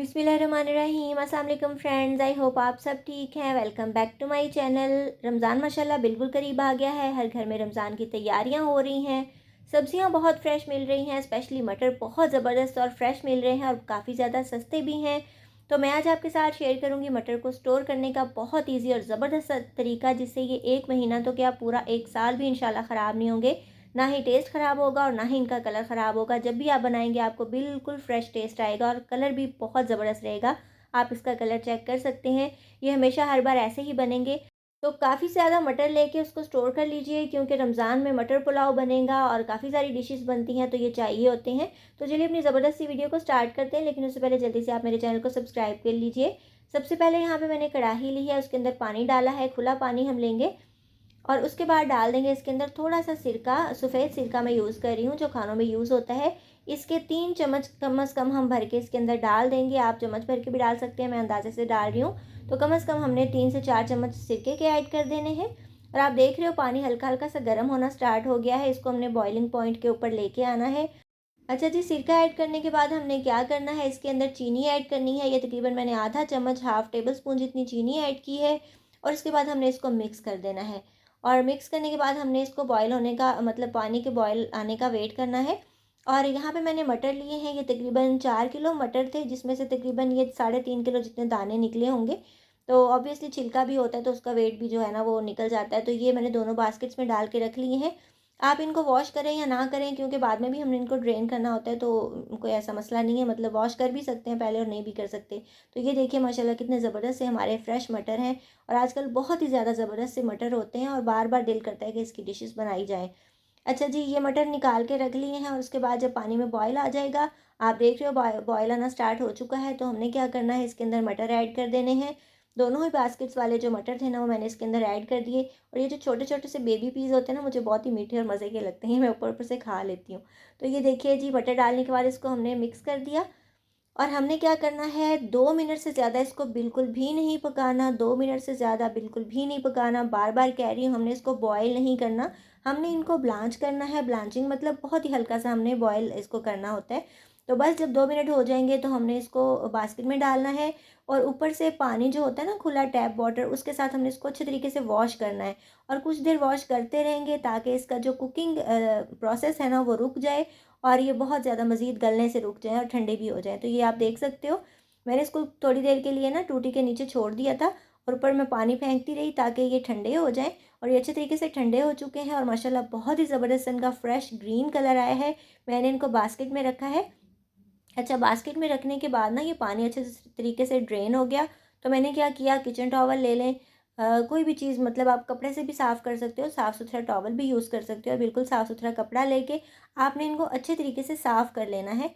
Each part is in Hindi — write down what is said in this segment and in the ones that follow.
बिस्मिल्लाहिर्रहमानिर्रहीम। अस्सलाम वालेकुम फ्रेंड्स, आई होप आप सब ठीक हैं। Welcome back to my channel. Ramzan माशाल्लाह बिल्कुल करीब आ गया है। हर घर में रमज़ान की तैयारियां हो रही हैं। सब्जियां बहुत फ्रेश मिल रही हैं, स्पेशली मटर बहुत ज़बरदस्त और फ्रेश मिल रहे हैं और काफ़ी ज़्यादा सस्ते भी हैं। तो मैं आज आपके साथ शेयर करूंगी मटर को स्टोर करने का बहुत ईजी और ज़बरदस्त तरीका, जिससे ये 1 महीना तो क्या पूरा 1 साल भी इंशाल्लाह ख़राब नहीं होंगे। ना ही टेस्ट ख़राब होगा और ना ही इनका कलर ख़राब होगा। जब भी आप बनाएंगे आपको बिल्कुल फ्रेश टेस्ट आएगा और कलर भी बहुत ज़बरदस्त रहेगा। आप इसका कलर चेक कर सकते हैं। ये हमेशा हर बार ऐसे ही बनेंगे। तो काफ़ी ज़्यादा मटर लेके उसको स्टोर कर लीजिए, क्योंकि रमज़ान में मटर पुलाव बनेगा और काफ़ी सारी डिशेस बनती हैं, तो ये चाहिए होते हैं। तो चलिए अपनी ज़बरदस्त सी वीडियो को स्टार्ट करते हैं, लेकिन उससे पहले जल्दी से आप मेरे चैनल को सब्सक्राइब कर लीजिए। सबसे पहले यहाँ पे मैंने कढ़ाई ली है, उसके अंदर पानी डाला है, खुला पानी हम लेंगे और उसके बाद डाल देंगे इसके अंदर थोड़ा सा सिरका। सफ़ेद सिरका मैं यूज़ कर रही हूँ, जो खानों में यूज़ होता है। इसके 3 चम्मच कम से कम हम भर के इसके अंदर डाल देंगे। आप चम्मच भर के भी डाल सकते हैं, मैं अंदाजे से डाल रही हूँ। तो कम से कम हमने 3 से 4 चम्मच सिरके के ऐड कर देने हैं। और आप देख रहे हो पानी हल्का हल्का सा गर्म होना स्टार्ट हो गया है। इसको हमने बॉइलिंग पॉइंट के ऊपर लेके आना है। अच्छा जी, सिरका ऐड करने के बाद हमने क्या करना है, इसके अंदर चीनी ऐड करनी है। ये तकरीबन मैंने आधा चम्मच, हाफ टेबल स्पून जितनी चीनी ऐड की है। और उसके बाद हमने इसको मिक्स कर देना है। और मिक्स करने के बाद हमने इसको बॉयल होने का मतलब पानी के बॉयल आने का वेट करना है। और यहाँ पे मैंने मटर लिए हैं, ये तकरीबन 4 किलो मटर थे, जिसमें से तकरीबन ये 3.5 किलो जितने दाने निकले होंगे। तो ऑब्वियसली छिलका भी होता है, तो उसका वेट भी जो है ना वो निकल जाता है। तो ये मैंने दोनों बास्केट्स में डाल के रख लिए हैं। आप इनको वॉश करें या ना करें, क्योंकि बाद में भी हमने इनको ड्रेन करना होता है, तो कोई ऐसा मसला नहीं है। मतलब वॉश कर भी सकते हैं पहले और नहीं भी कर सकते। तो ये देखिए माशाल्लाह कितने ज़बरदस्त से हमारे फ्रेश मटर हैं। और आजकल बहुत ही ज़्यादा ज़बरदस्त से मटर होते हैं और बार बार दिल करता है कि इसकी डिशेस बनाई जाए। अच्छा जी, ये मटर निकाल के रख लिए हैं और उसके बाद जब पानी में बॉयल आ जाएगा, आप देख रहे हो बॉयल आना स्टार्ट हो चुका है, तो हमने क्या करना है, इसके अंदर मटर ऐड कर देने हैं। दोनों ही बास्केट्स वाले जो मटर थे ना, वो मैंने इसके अंदर ऐड कर दिए। और ये जो छोटे छोटे से बेबी पीस होते हैं ना, मुझे बहुत ही मीठे और मज़े के लगते हैं, मैं ऊपर ऊपर से खा लेती हूँ। तो ये देखिए जी, मटर डालने के बाद इसको हमने मिक्स कर दिया। और हमने क्या करना है, 2 मिनट से ज़्यादा इसको बिल्कुल भी नहीं पकाना। 2 मिनट से ज़्यादा बिल्कुल भी नहीं पकाना। बार बार कह रही हूँ, हमने इसको बॉयल नहीं करना, हमने इनको ब्लांच करना है। ब्लांचिंग मतलब बहुत ही हल्का सा हमने बॉयल इसको करना होता है। तो बस जब 2 मिनट हो जाएंगे तो हमने इसको बास्केट में डालना है। और ऊपर से पानी जो होता है ना, खुला टैप वाटर, उसके साथ हमने इसको अच्छे तरीके से वॉश करना है। और कुछ देर वॉश करते रहेंगे, ताकि इसका जो कुकिंग प्रोसेस है ना, वो रुक जाए और ये बहुत ज़्यादा मज़ीद गलने से रुक जाएँ और ठंडे भी हो जाएँ। तो ये आप देख सकते हो, मैंने इसको थोड़ी देर के लिए ना टूटी के नीचे छोड़ दिया था और ऊपर मैं पानी फेंकती रही ताकि ये ठंडे हो जाएँ। और ये अच्छे तरीके से ठंडे हो चुके हैं और माशाल्लाह बहुत ही ज़बरदस्त इनका फ्रेश ग्रीन कलर आया है। मैंने इनको बास्केट में रखा है। अच्छा, बास्केट में रखने के बाद ना ये पानी अच्छे तरीके से ड्रेन हो गया। तो मैंने क्या किया, किचन टॉवल ले लें, कोई भी चीज़, मतलब आप कपड़े से भी साफ़ कर सकते हो, साफ़ सुथरा टॉवल भी यूज़ कर सकते हो। और बिल्कुल साफ़ सुथरा कपड़ा लेके आपने इनको अच्छे तरीके से साफ़ कर लेना है।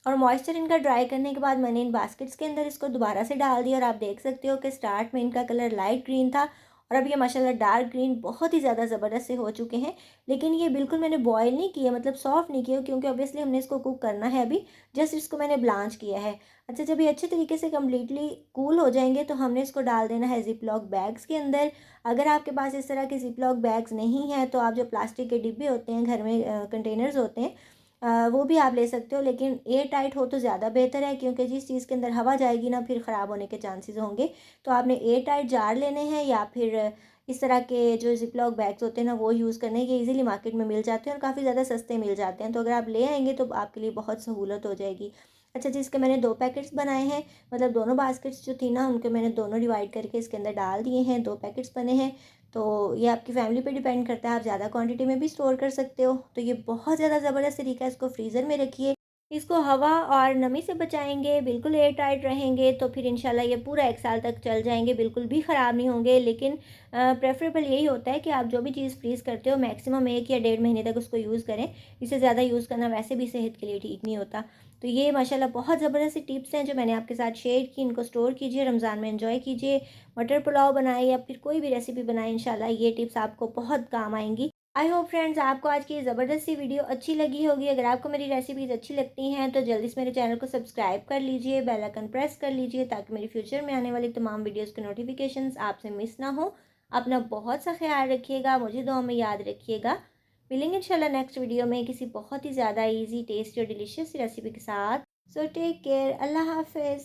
और मॉइस्चर इनका ड्राई करने के बाद मैंने इन बास्केट्स के अंदर इसको दोबारा से डाल दिया। और आप देख सकते हो कि स्टार्ट में इनका कलर लाइट ग्रीन था और अब ये माशाल्लाह डार्क ग्रीन बहुत ही ज़्यादा ज़बरदस्त से हो चुके हैं। लेकिन ये बिल्कुल मैंने बॉयल नहीं किए, मतलब सॉफ्ट नहीं किए, क्योंकि ऑब्वियसली हमने इसको कुक करना है अभी। जस्ट इसको मैंने ब्लांच किया है। अच्छा, जब ये अच्छे तरीके से कम्प्लीटली कूल हो जाएंगे, तो हमने इसको डाल देना है ज़िप लॉक बैग्स के अंदर। अगर आपके पास इस तरह के ज़िप लॉक बैग्स नहीं हैं, तो आप जो प्लास्टिक के डिब्बे होते हैं घर में, कंटेनर्स होते हैं, वो भी आप ले सकते हो। लेकिन एयर टाइट हो तो ज़्यादा बेहतर है, क्योंकि जिस चीज़ के अंदर हवा जाएगी ना, फिर ख़राब होने के चांसेस होंगे। तो आपने एयर टाइट जार लेने हैं, या फिर इस तरह के जो ज़िप लॉक बैग्स होते हैं ना, वो यूज़ करने के। ईज़िली मार्केट में मिल जाते हैं और काफ़ी ज़्यादा सस्ते मिल जाते हैं। तो अगर आप ले आएंगे तो आपके लिए बहुत सहूलत हो जाएगी। अच्छा जी, इसके मैंने 2 पैकेट्स बनाए हैं, मतलब दोनों बास्केट्स जो थी ना, उनको मैंने दोनों डिवाइड करके इसके अंदर डाल दिए हैं। 2 पैकेट्स बने हैं। तो ये आपकी फ़ैमिली पे डिपेंड करता है, आप ज़्यादा क्वांटिटी में भी स्टोर कर सकते हो। तो ये बहुत ज़्यादा ज़बरदस्त तरीका है। इसको फ्रीज़र में रखिए, इसको हवा और नमी से बचाएंगे, बिल्कुल एयर टाइट रहेंगे, तो फिर इंशाल्लाह ये पूरा 1 साल तक चल जाएंगे, बिल्कुल भी ख़राब नहीं होंगे। लेकिन प्रेफरेबल यही होता है कि आप जो भी चीज़ फ्रीज़ करते हो, मैक्सिमम 1 या 1.5 महीने तक उसको यूज़ करें। इससे ज़्यादा यूज़ करना वैसे भी सेहत के लिए ठीक नहीं होता। तो ये माशाल्लाह बहुत ज़बरदस्त सी टिप्स हैं जो मैंने आपके साथ शेयर की। इनको स्टोर कीजिए, रमज़ान में एंजॉय कीजिए। मटर पुलाव बनाएं या फिर कोई भी रेसिपी बनाएं, इंशाल्लाह ये टिप्स आपको बहुत काम आएंगी। आई होप फ्रेंड्स, आपको आज की ये ज़बरदस्त सी वीडियो अच्छी लगी होगी। अगर आपको मेरी रेसिपीज़ अच्छी लगती हैं तो जल्दी से मेरे चैनल को सब्सक्राइब कर लीजिए, बेल आइकन प्रेस कर लीजिए, ताकि मेरी फ्यूचर में आने वाली तमाम वीडियोस के नोटिफिकेशंस आपसे मिस ना हो। अपना बहुत सा ख्याल रखिएगा, मुझे दुआ में याद रखिएगा। मिलेंगे इंशाल्लाह नेक्स्ट वीडियो में किसी बहुत ही ज़्यादा ईजी, टेस्टी और डिलीशियस रेसिपी के साथ। सो टेक केयर, अल्लाह हाफिज़।